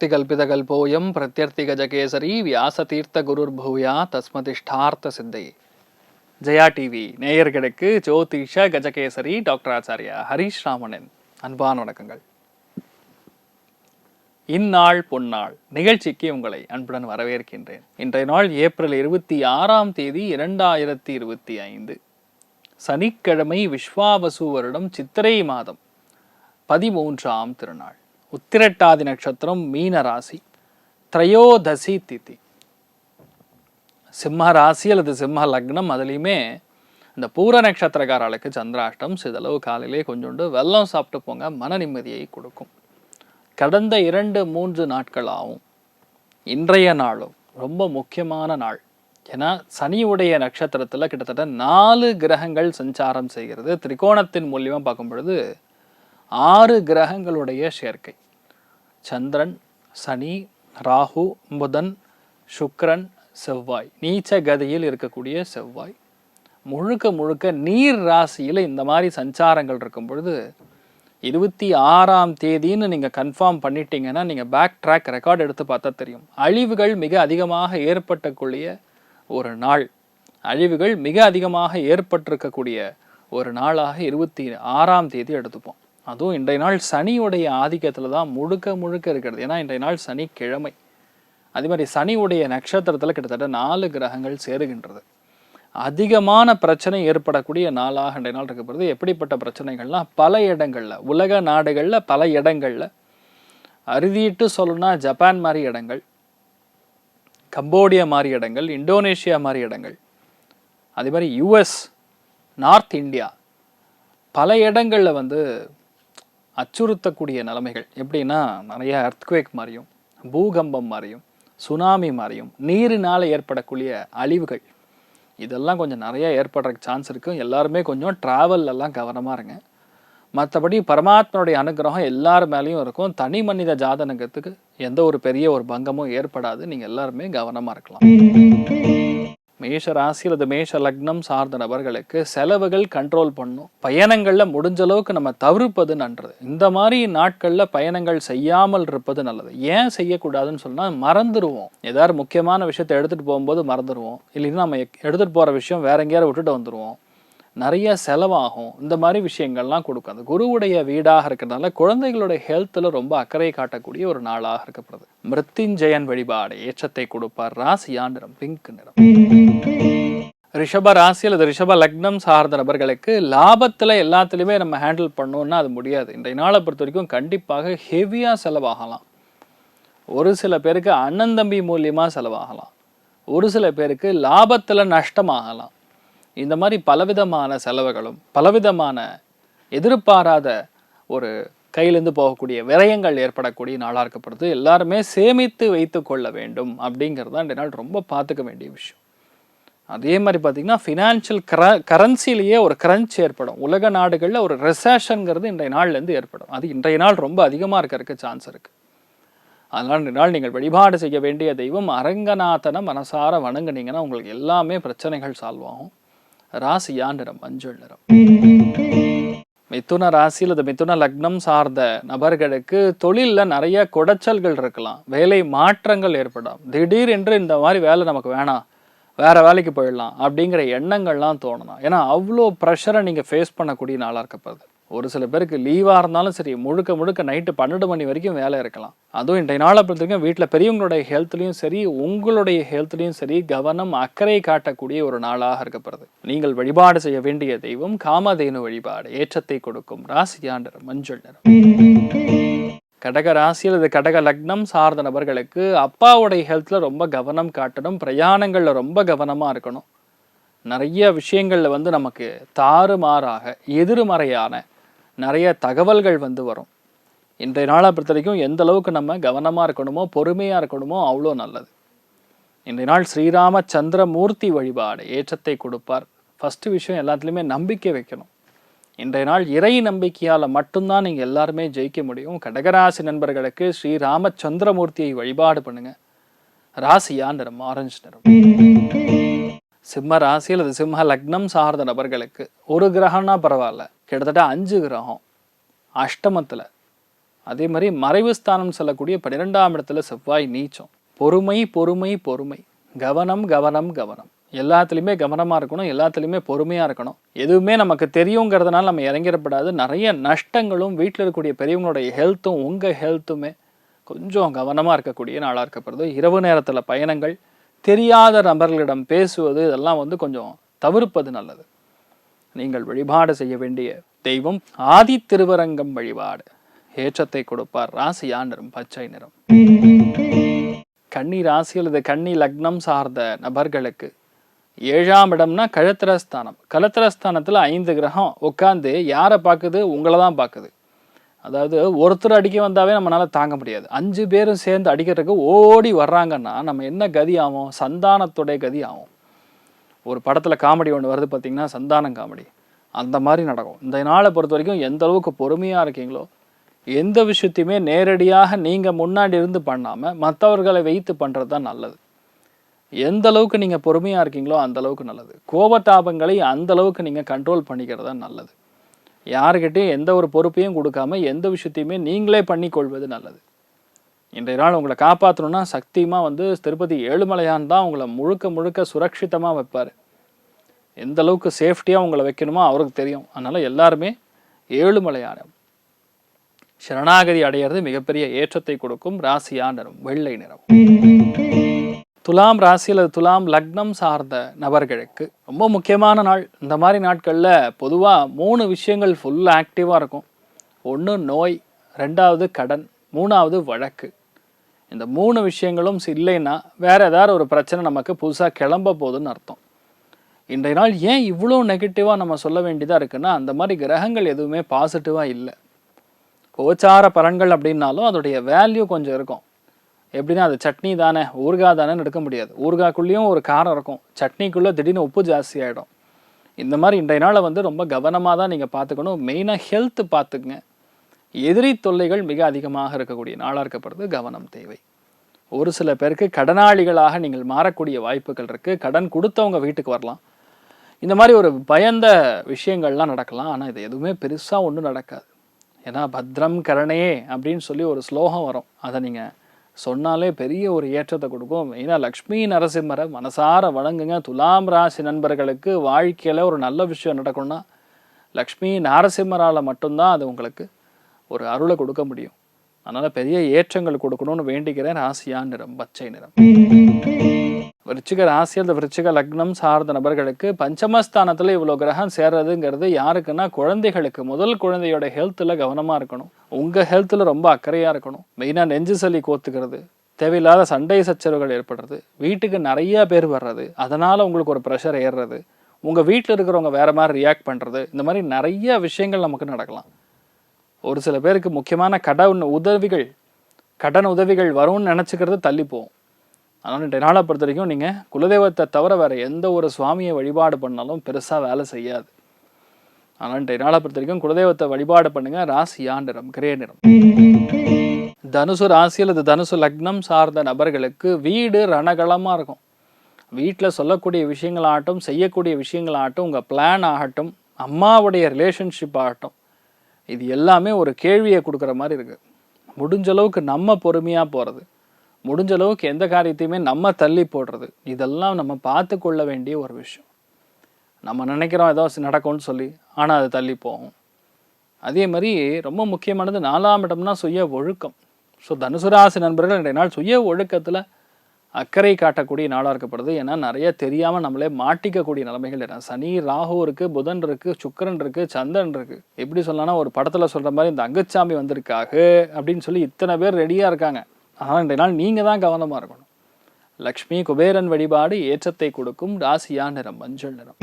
வாக்திகல்பிதகல்போயம் பிரத்யர்த்திகஜகேசரி வியாசதீர்த்த குருர்பூயா தஸ்மதிஷ்டார்த்த சித்தை. Jaya TV நேயர்களுக்கு ஜோதிஷ Gajakesari doctor Acharya Harish ராமனின் அன்பான வணக்கங்கள். இந்நாள் பொன்னாள் நிகழ்ச்சிக்கு உங்களை அன்புடன் வரவேற்கின்றேன். இன்றைய நாள் ஏப்ரல் 26, 2025 சனிக்கிழமை, விஸ்வாவசு வருடம் சித்திரை மாதம் 13ஆம் திருநாள். உத்திரட்டாதி நட்சத்திரம், மீன ராசி, திரையோதசி திதி. சிம்ம ராசி அல்லது சிம்ம லக்னம், அதுலேயுமே இந்த பூர நட்சத்திரக்காரர்களுக்கு சந்திராஷ்டம். சிதளவு காலையிலே கொஞ்சோண்டு வெல்லம் சாப்பிட்டு போங்க, மன நிம்மதியை கொடுக்கும். கடந்த 2-3 நாட்களாகவும் இன்றைய நாளும் ரொம்ப முக்கியமான நாள். ஏன்னா சனியுடைய நட்சத்திரத்தில் கிட்டத்தட்ட 4 கிரகங்கள் சஞ்சாரம் செய்கிறது. திரிகோணத்தின் மூலியமாக பார்க்கும் பொழுது 6 கிரகங்களுடைய சேர்க்கை. சந்திரன், சனி, ராகு, புதன், சுக்கிரன், செவ்வாய். நீச்ச கதியில் இருக்கக்கூடிய செவ்வாய் முழுக்க முழுக்க நீர் ராசியில் இந்த மாதிரி சஞ்சாரங்கள் இருக்கும் பொழுது 26ஆம் தேதின்னு நீங்கள் கன்ஃபார்ம் பண்ணிட்டீங்கன்னா நீங்கள் பேக் ட்ராக் ரெக்கார்ட் எடுத்து பார்த்தா தெரியும். அழிவுகள் மிக அதிகமாக ஏற்பட்டக்கூடிய ஒரு நாள், அழிவுகள் மிக அதிகமாக ஏற்பட்டிருக்கக்கூடிய ஒரு நாளாக 26ஆம் தேதி எடுத்துப்போம். அதுவும் இன்றைய நாள் சனியுடைய ஆதிக்கத்தில் தான் முழுக்க முழுக்க இருக்கிறது. ஏன்னா இன்றைய நாள் சனிக்கிழமை. அதே மாதிரி சனியுடைய நட்சத்திரத்தில் கிட்டத்தட்ட 4 கிரகங்கள் சேருகின்றது. அதிகமான பிரச்சனை ஏற்படக்கூடிய நாளாக இன்றைய நாள் இருக்கப்படுது. எப்படிப்பட்ட பிரச்சனைகள்லாம் பல இடங்களில், உலக நாடுகளில் பல இடங்களில், அறுதிட்டு சொல்லணும்னா ஜப்பான் மாதிரி இடங்கள், கம்போடியா மாதிரி இடங்கள், இந்தோனேஷியா மாதிரி இடங்கள், அதே மாதிரி யுஎஸ், நார்த் இந்தியா, பல இடங்களில் அச்சுறுத்தக்கூடிய நிலைமைகள். எப்படின்னா நிறைய எர்த்குவேக் மாதிரியும், பூகம்பம் மாதிரியும், சுனாமி மாதிரியும், நீரினால் ஏற்படக்கூடிய அழிவுகள், இதெல்லாம் கொஞ்சம் நிறைய ஏற்படுறதுக்கு சான்ஸ் இருக்குது. எல்லாருமே கொஞ்சம் ட்ராவல்லாம் கவனமாக இருங்க. மற்றபடி பரமாத்மனுடைய அனுகிரகம் எல்லார் மேலேயும் இருக்கும். தனி மனித ஜாதகத்துக்கு எந்த ஒரு பெரிய ஒரு பங்கமும் ஏற்படாது. நீங்கள் எல்லாருமே கவனமாக இருக்கலாம். மேஷ ராசி அல்லது மேஷ லக்னம் சார்ந்த நபர்களுக்கு செலவுகள் கண்ட்ரோல் பண்ணும். பயணங்களில் முடிஞ்ச அளவுக்கு நம்ம தவிர்ப்பது நல்லது. இந்த மாதிரி நாட்களில் பயணங்கள் செய்யாமல் இருப்பது நல்லது. ஏன் செய்யக்கூடாதுன்னு சொன்னால் மறந்துடுவோம். ஏதாவது முக்கியமான விஷயத்தை எடுத்துகிட்டு போகும்போது மறந்துடுவோம். இல்லைன்னா நம்ம எடுத்துகிட்டு போகிற விஷயம் வேற எங்கேயாவது விட்டுட்டு வந்துடுவோம். நிறைய செலவாகும். இந்த மாதிரி விஷயங்கள்லாம் கொடுக்கும். அந்த குருவுடைய வீடாக இருக்கிறதுனால குழந்தைகளுடைய ஹெல்த்தில் ரொம்ப அக்கறை காட்டக்கூடிய ஒரு நாளாக இருக்கப்படுது. மிருத்யுஞ்சயன் வழிபாடு ஏற்றத்தை கொடுப்பார். ராசியா நிறம் பிங்க் நிறம். ரிஷப ராசி அல்லது ரிஷப லக்னம் சார்ந்த நபர்களுக்கு லாபத்தில் எல்லாத்துலேயுமே நம்ம ஹேண்டில் பண்ணோம்னா அது முடியாது. இன்றைய நாளை பொறுத்த வரைக்கும் கண்டிப்பாக ஹெவியாக செலவாகலாம். ஒரு சில பேருக்கு அண்ணன் தம்பி மூலியமாக செலவாகலாம். ஒரு சில பேருக்கு லாபத்தில் நஷ்டமாகலாம். இந்த மாதிரி பலவிதமான செலவுகளும் பலவிதமான எதிர்பாராத ஒரு கையிலேருந்து போகக்கூடிய விரயங்கள் ஏற்படக்கூடிய நாளாக இருக்கப்படுது. எல்லாருமே சேமித்து வைத்து கொள்ள வேண்டும் அப்படிங்கிறது தான் இந்த நாள் ரொம்ப பார்த்துக்க வேண்டிய விஷயம். அதே மாதிரி பார்த்திங்கன்னா ஃபினான்ஷியல் கரன்சிலேயே ஒரு கிரன்ச் ஏற்படும். உலக நாடுகளில் ஒரு ரெசேஷனுங்கிறது இன்றைய நாள்லேருந்து ஏற்படும். அது இன்றைய நாள் ரொம்ப அதிகமாக இருக்கிறதுக்கு சான்ஸ் இருக்குது. அதனால் இந்த நாள் நீங்கள் வழிபாடு செய்ய வேண்டிய தெய்வம் அரங்கநாதனை மனசார வணங்குனீங்கன்னா உங்களுக்கு எல்லாமே பிரச்சனைகள் சால்வ் ஆகும். ராசியா நிறம் மஞ்சள் நிறம். மிதுன ராசி அல்லது மிதுன லக்னம் சார்ந்த நபர்களுக்கு தொழிலில் நிறைய குடைச்சல்கள் இருக்கலாம். வேலை மாற்றங்கள் ஏற்படும். திடீரென்று இந்த மாதிரி வேலை நமக்கு வேணாம், வேற வேலைக்கு போயிடலாம் அப்படிங்கிற எண்ணங்கள்லாம் தோணலாம். ஏன்னா அவ்வளோ ப்ரெஷரை நீங்கள் ஃபேஸ் பண்ணக்கூடிய நாளாக இருக்கப்படுது. ஒரு சில பேருக்கு லீவாக இருந்தாலும் சரி, முழுக்க முழுக்க நைட்டு 12 மணி வரைக்கும் வேலை இருக்கலாம். அதுவும் இன்றைய நாளை பொறுத்தவரைக்கும் வீட்டில் பெரியவங்களுடைய ஹெல்த்லையும் சரி, உங்களுடைய ஹெல்த்லையும் சரி கவனம் அக்கறை காட்டக்கூடிய ஒரு நாளாக இருக்கப்படுது. நீங்கள் வழிபாடு செய்ய வேண்டிய தெய்வம் காமதேனு வழிபாடு ஏற்றத்தை கொடுக்கும். ராசியா நிறம் மஞ்சள் நிறம். கடக ராசி அல்லது கடக லக்னம் சார்ந்த நபர்களுக்கு அப்பாவுடைய ஹெல்த்தில் ரொம்ப கவனம் காட்டணும். பிரயாணங்களில் ரொம்ப கவனமாக இருக்கணும். நிறைய விஷயங்களில் நமக்கு தாறுமாறாக எதிர்மறையான நிறைய தகவல்கள் வரும். இன்றைய நாளை பொறுத்த வரைக்கும் எந்த அளவுக்கு நம்ம கவனமாக இருக்கணுமோ, பொறுமையாக இருக்கணுமோ அவ்வளோ நல்லது. இன்றைய நாள் ஸ்ரீராம சந்திரமூர்த்தி வழிபாடு ஏற்றத்தை கொடுப்பார். ஃபஸ்ட்டு விஷயம் எல்லாத்துலேயுமே நம்பிக்கை வைக்கணும். இன்றைய நாள் இறை நம்பிக்கையால் மட்டும்தான் நீங்கள் எல்லாருமே ஜெயிக்க முடியும். கடகராசி நண்பர்களுக்கு ஸ்ரீராம சந்திரமூர்த்தியை வழிபாடு பண்ணுங்க. ராசியா நிறம் ஆரஞ்சு நிறம். சிம்ம ராசி அல்லது சிம்ம லக்னம் சார்ந்த நபர்களுக்கு ஒரு கிரகம்னா பரவாயில்ல, கிட்டத்தட்ட 5 கிரகம் அஷ்டமத்தில் அதே மாதிரி மறைவு ஸ்தானம் சொல்லக்கூடிய 12ஆம் இடத்துல செவ்வாய் நீச்சம். பொறுமை பொறுமை பொறுமை, கவனம் கவனம் கவனம், எல்லாத்துலேயுமே கவனமாக இருக்கணும், எல்லாத்துலேயுமே பொறுமையாக இருக்கணும். எதுவுமே நமக்கு தெரியுங்கிறதுனால நம்ம இறங்கிடப்படாது. நிறைய நஷ்டங்களும் வீட்டில் இருக்கக்கூடிய பெரியவங்களுடைய ஹெல்த்தும் உங்கள் ஹெல்த்துமே கொஞ்சம் கவனமாக இருக்கக்கூடிய நாளாக இருக்கப்படுது. இரவு நேரத்தில் பயணங்கள், தெரியாத நபர்களிடம் பேசுவது, இதெல்லாம் கொஞ்சம் தவிர்ப்பது நல்லது. நீங்கள் வழிபாடு செய்ய வேண்டிய தெய்வம் ஆதி திருவரங்கம் வழிபாடு. ஏற்றத்தை கொடுப்பார். ராசியா நிறம் பச்சை நிறம். கன்னி ராசி அல்லது கன்னி லக்னம் சார்ந்த நபர்களுக்கு 7ஆம் இடம்னா கலத்திரஸ்தானம். கலத்திரஸ்தானத்தில் 5 கிரகம் உட்காந்து யாரை பார்க்குது? உங்களை தான் பார்க்குது. அதாவது ஒருத்தர் அடிக்க வந்தாவே நம்மளால தாங்க முடியாது. 5 பேரும் சேர்ந்து அடிக்கிறதுக்கு ஓடி வர்றாங்கன்னா நம்ம என்ன கதி ஆகும்? சந்தானத்துடைய கதி ஆகும். ஒரு படத்தில் காமெடி ஒன்று வருது பார்த்தீங்கன்னா, சந்தானம் காமெடி. அந்த மாதிரி நடக்கும். இந்த நாளை பொறுத்த வரைக்கும் எந்த அளவுக்கு பொறுமையாக இருக்கீங்களோ, எந்த விஷயத்தையுமே நேரடியாக நீங்கள் முன்னாடி இருந்து பண்ணாமல் மற்றவர்களை வைத்து பண்ணுறது தான் நல்லது. எந்த அளவுக்கு நீங்கள் பொறுமையாக இருக்கீங்களோ அந்த அளவுக்கு நல்லது. கோபதாபங்களை அந்த அளவுக்கு நீங்கள் கண்ட்ரோல் பண்ணிக்கிறது தான் நல்லது. யாருக்கிட்டையும் எந்த ஒரு பொறுப்பையும் கொடுக்காம எந்த விஷயத்தையுமே நீங்களே பண்ணிக்கொள்வது நல்லது. இன்றைய நாள் உங்களை காப்பாற்றணும்னா சக்தியமாக திருப்பதி ஏழுமலையான் தான் உங்களை முழுக்க முழுக்க சுரட்சிதமாக வைப்பார். எந்த அளவுக்கு சேஃப்டியாக உங்களை வைக்கணுமோ அவருக்கு தெரியும். அதனால் எல்லாருமே ஏழுமலையான் சரணாகதி அடையிறது மிகப்பெரிய ஏற்றத்தை கொடுக்கும். ராசியா நிறம் வெள்ளை நிறம். துலாம் ராசி அல்லது துலாம் லக்னம் சார்ந்த நபர்களுக்கு ரொம்ப முக்கியமான நாள். இந்த மாதிரி நாட்களில் பொதுவாக 3 விஷயங்கள் ஃபுல் ஆக்டிவாக இருக்கும். 1 நோய், 2வது கடன், 3வது வழக்கு. இந்த 3 விஷயங்களும் இல்லைன்னா வேறு ஏதாவது ஒரு பிரச்சனை நமக்கு புதுசாக கிளம்ப போகுதுன்னு அர்த்தம். இன்றைய நாள் ஏன் இவ்வளோ நெகட்டிவாக நம்ம சொல்ல வேண்டியதாக இருக்குன்னா, அந்த மாதிரி கிரகங்கள் எதுவுமே பாசிட்டிவாக இல்லை. கோச்சார பலன்கள் அப்படின்னாலும் அதோடைய வேல்யூ கொஞ்சம் இருக்கும். எப்படின்னா அது சட்னி தானே, ஊறுகாய் தானேன்னு எடுக்க முடியாது. ஊறுகாய்க்குள்ளேயும் ஒரு காரம் இருக்கும், சட்னிக்குள்ளே திடீர்னு உப்பு ஜாஸ்தி ஆகிடும். இந்த மாதிரி இன்றைய நாளை ரொம்ப கவனமாக தான் நீங்கள் பார்த்துக்கணும். மெயினாக ஹெல்த்து பார்த்துக்குங்க. எதிரி தொல்லைகள் மிக அதிகமாக இருக்கக்கூடிய நாளாக இருக்கப்படுறது, கவனம் தேவை. ஒரு சில பேருக்கு கடனாளிகளாக நீங்கள் மாறக்கூடிய வாய்ப்புகள் இருக்குது. கடன் கொடுத்தவங்க வீட்டுக்கு வரலாம். இந்த மாதிரி ஒரு பயந்த விஷயங்கள்லாம் நடக்கலாம். ஆனால் இது எதுவுமே பெருசாக ஒன்றும் நடக்காது. ஏன்னா பத்ரம் கரணே அப்படின்னு சொல்லி ஒரு ஸ்லோகம் வரும். அதை நீங்கள் சொன்னாலே பெரிய ஒரு ஏற்றத்தை கொடுக்கும். மெயினாக லக்ஷ்மி நரசிம்மரை மனசார வணங்குங்க. துலாம் ராசி நண்பர்களுக்கு வாழ்க்கையில் ஒரு நல்ல விஷயம் நடக்கணும்னா லக்ஷ்மி நரசிம்மரால் மட்டும்தான் அது உங்களுக்கு ஒரு அருளை கொடுக்க முடியும். அதனால் பெரிய ஏற்றங்கள் கொடுக்கணும்னு வேண்டிக்கிறேன். ராசியா நிறம் பச்சை நிறம். விருச்சிக ராசி அந்த விருச்சிக லக்னம் சார்ந்த நபர்களுக்கு பஞ்சமஸ்தானத்தில் இவ்வளோ கிரகம் சேர்றதுங்கிறது யாருக்குன்னா குழந்தைகளுக்கு. முதல் குழந்தையோட ஹெல்த்தில் கவனமாக இருக்கணும். உங்கள் ஹெல்த்தில் ரொம்ப அக்கறையாக இருக்கணும். மெயினாக நெஞ்சு சளி கோத்துக்கிறது, தேவையில்லாத சண்டை சச்சரவுகள் ஏற்படுறது, வீட்டுக்கு நிறையா பேர் வர்றது, அதனால் உங்களுக்கு ஒரு ப்ரெஷர் ஏறுறது, உங்கள் வீட்டில் இருக்கிறவங்க வேறு மாதிரி ரியாக்ட் பண்ணுறது, இந்த மாதிரி நிறைய விஷயங்கள் நமக்கு நடக்கலாம். ஒரு சில பேருக்கு முக்கியமான கடன் உதவிகள் வரும்னு நினச்சிக்கிறது தள்ளி போகும். அதனால் இன்றைய நாளை பொறுத்த வரைக்கும் நீங்கள் குலதெய்வத்தை தவிர வேறு எந்த ஒரு சுவாமியை வழிபாடு பண்ணாலும் பெருசாக வேலை செய்யாது. ஆனால் இன்றைய நாளை பொறுத்த வரைக்கும் குலதெய்வத்தை வழிபாடு பண்ணுங்கள். ராசியா நிறம் கிரே நிறம். தனுசு ராசி அல்லது தனுசு லக்னம் சார்ந்த நபர்களுக்கு வீடு ரணகலமாக இருக்கும். வீட்டில் சொல்லக்கூடிய விஷயங்களாகட்டும், செய்யக்கூடிய விஷயங்களாகட்டும், உங்கள் பிளான் ஆகட்டும், அம்மாவுடைய ரிலேஷன்ஷிப் ஆகட்டும், இது எல்லாமே ஒரு கேள்வியை கொடுக்குற மாதிரி இருக்குது. முடிஞ்ச அளவுக்கு நம்ம பொறுமையாக போகிறது, முடிஞ்ச அளவுக்கு எந்த காரியத்தையுமே நம்ம தள்ளி போடுறது, இதெல்லாம் நம்ம பார்த்து கொள்ள வேண்டிய ஒரு விஷயம். நம்ம நினைக்கிறோம் ஏதோ நடக்கும்னு சொல்லி, ஆனால் அது தள்ளி போகும். அதே மாதிரி ரொம்ப முக்கியமானது 4ஆம் இடம்னா சுய ஒழுக்கம். ஸோ தனுசு ராசி நண்பர்கள் இன்றைய நாள் சுய ஒழுக்கத்தில் அக்கறை காட்டக்கூடிய நாளாக இருக்கப்படுது. ஏன்னா நிறைய தெரியாமல் நம்மளே மாட்டிக்கக்கூடிய நிலைமைகள். என்ன சனி ராகு இருக்குது, புதன் இருக்குது, சுக்கிரன் இருக்குது, சந்திரன் இருக்குது. எப்படி சொல்லலாம்னா ஒரு படத்தில் சொல்கிற மாதிரி இந்த அங்குச்சாமி வந்திருக்காக அப்படின்னு சொல்லி இத்தனை பேர் ரெடியாக இருக்காங்க. ஆனால் இன்றைய நாள் நீங்கள் தான் கவனமாக இருக்கணும். லக்ஷ்மி குபேரன் வழிபாடு ஏற்றத்தை கொடுக்கும். ராசியா நிறம் மஞ்சள் நிறம்.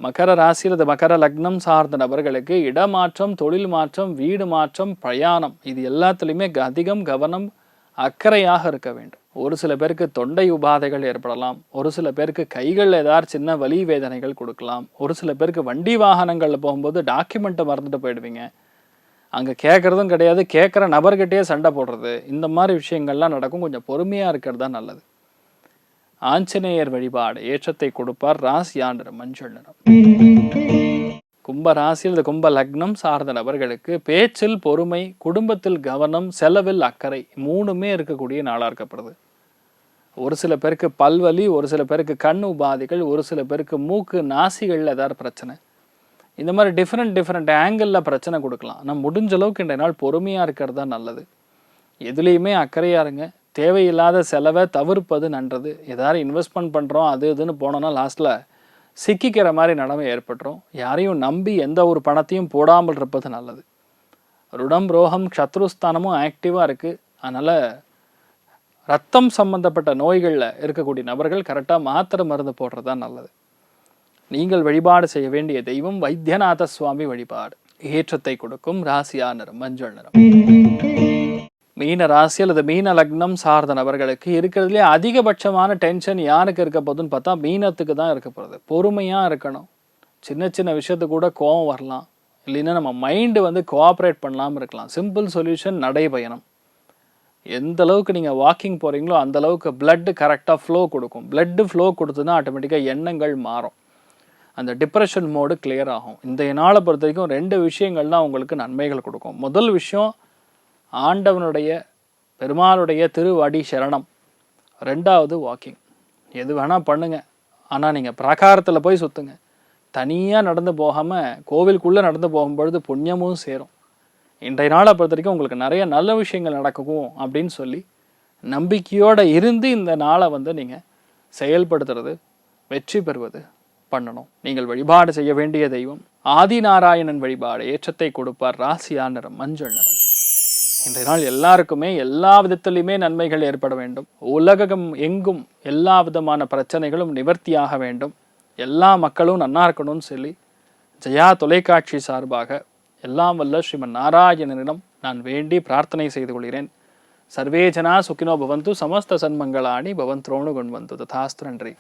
மகர ராசி அல்லது மகர லக்னம் சார்ந்த நபர்களுக்கு இடமாற்றம், தொழில் மாற்றம், வீடு மாற்றம், பிரயாணம், இது எல்லாத்துலேயுமே அதிகம் கவனம் அக்கறையாக இருக்க வேண்டும். ஒரு சில பேருக்கு தொண்டை உபாதைகள் ஏற்படலாம். ஒரு சில பேருக்கு கைகள் ஏதாவது சின்ன வலி வேதனைகள் கொடுக்கலாம். ஒரு சில பேருக்கு வண்டி வாகனங்களில் போகும்போது டாக்குமெண்ட்டை மறந்துட்டு போயிடுவீங்க. அங்கே கேட்குறதும் கிடையாது, கேட்குற நபர்கிட்டயே சண்டை போடுறது, இந்த மாதிரி விஷயங்கள்லாம் நடக்கும். கொஞ்சம் பொறுமையாக இருக்கிறது தான் நல்லது. ஆஞ்சநேயர் வழிபாடு ஏற்றத்தை கொடுப்பார். ராசியா நிறம் மஞ்சள் நிறம். கும்ப ராசியில் இந்த கும்ப லக்னம் சார்ந்த நபர்களுக்கு பேச்சில் பொறுமை, குடும்பத்தில் கவனம், செலவில் அக்கறை 3மே இருக்கக்கூடிய நாளாக இருக்கப்படுது. ஒரு சில பேருக்கு பல்வலி, ஒரு சில பேருக்கு கண் உபாதைகள், ஒரு சில பேருக்கு மூக்கு நாசிகளில் ஏதாவது பிரச்சனை, இந்த மாதிரி டிஃப்ரெண்ட் ஆங்கிளில் பிரச்சனை கொடுக்கலாம். ஆனால் முடிஞ்ச அளவுக்கு இன்றைய நாள் பொறுமையாக இருக்கிறது தான் நல்லது. எதுலேயுமே அக்கறையாக இருங்க. தேவையில்லாத செலவை தவிர்ப்பது நன்றது. ஏதாவது இன்வெஸ்ட்மெண்ட் பண்ணுறோம் அது இதுன்னு போனோன்னா லாஸ்ட்டில் சிக்கிக்கிற மாதிரி நிலைமை ஏற்பட்டுரும். யாரையும் நம்பி எந்த ஒரு பணத்தையும் போடாமல் இருப்பது நல்லது. ருடம் ரோகம் சத்ருஸ்தானமும் ஆக்டிவாக இருக்குது. அதனால் ரத்தம் சம்பந்தப்பட்ட நோய்களில் இருக்கக்கூடிய நபர்கள் கரெக்டாக மாத்திரை மருந்து போடுறது தான் நல்லது. நீங்கள் வழிபாடு செய்ய வேண்டிய தெய்வம் வைத்தியநாத சுவாமி வழிபாடு. ஏற்றத்தை கொடுக்கும் ராசியா நிறம் மஞ்சள் நிறம். மீன ராசி அல்லது மீன லக்னம் சார்ந்த நபர்களுக்கு இருக்கிறதுலே அதிகபட்சமான டென்ஷன் யாருக்கு இருக்க போகுதுன்னு பார்த்தா மீனத்துக்கு தான் இருக்க போகிறது. பொறுமையாக இருக்கணும். சின்ன விஷயத்துக்கு கூட கோபம் வரலாம், இல்லைன்னா நம்ம மைண்டு வந்து கோஆப்ரேட் பண்ணாமல் இருக்கலாம். சிம்பிள் சொல்யூஷன் நடைபயணம். எந்த அளவுக்கு நீங்கள் வாக்கிங் போகிறீங்களோ அந்த அளவுக்கு பிளட்டு கரெக்டாக ஃப்ளோ கொடுக்கும். பிளட்டு ஃப்ளோ கொடுத்துன்னா ஆட்டோமேட்டிக்காக எண்ணங்கள் மாறும். அந்த டிப்ரெஷன் மோடு கிளியர் ஆகும். இந்த நாளை பொறுத்த வரைக்கும் 2 விஷயங்கள் தான் உங்களுக்கு நன்மைகள் கொடுக்கும். முதல் விஷயம் ஆண்டவனுடைய பெருமாளுடைய திருவடி சரணம். 2வது வாக்கிங். எது வேணால் பண்ணுங்க, ஆனால் நீங்கள் பிரகாரத்தில் போய் சுற்றுங்க. தனியாக நடந்து போகாமல் கோவிலுக்குள்ளே நடந்து போகும்பொழுது புண்ணியமும் சேரும். இன்றைய நாளை பொறுத்த வரைக்கும் உங்களுக்கு நிறைய நல்ல விஷயங்கள் நடக்கும் அப்படின்னு சொல்லி நம்பிக்கையோடு இருந்து இந்த நாளை வந்து நீங்கள் செயல்படுத்துறது, வெற்றி பெறுவது பண்ணணும். நீங்கள் வழிபாடு செய்ய வேண்டிய தெய்வம் ஆதிநாராயணன் வழிபாடு. ஏற்றத்தை கொடுப்பார். ராசியா நிறம் மஞ்சள் நிறம். இன்றைய நாள் எல்லாருக்குமே எல்லா விதத்திலையுமே நன்மைகள் ஏற்பட வேண்டும். உலகம் எங்கும் எல்லா விதமான பிரச்சனைகளும் நிவர்த்தியாக வேண்டும். எல்லா மக்களும் நன்னா இருக்கணும்னு சொல்லி ஜெயா தொலைக்காட்சி சார்பாக எல்லாம் வல்ல ஸ்ரீமன் நாராயணனிடம் நான் வேண்டி பிரார்த்தனை செய்து கொள்கிறேன். சர்வே ஜனா சுக்கினோ பவந்து, சமஸ்த சன்மங்களாணி பவந்த்ரோணு குண்வந்து. ததாஸ்து. நன்றி.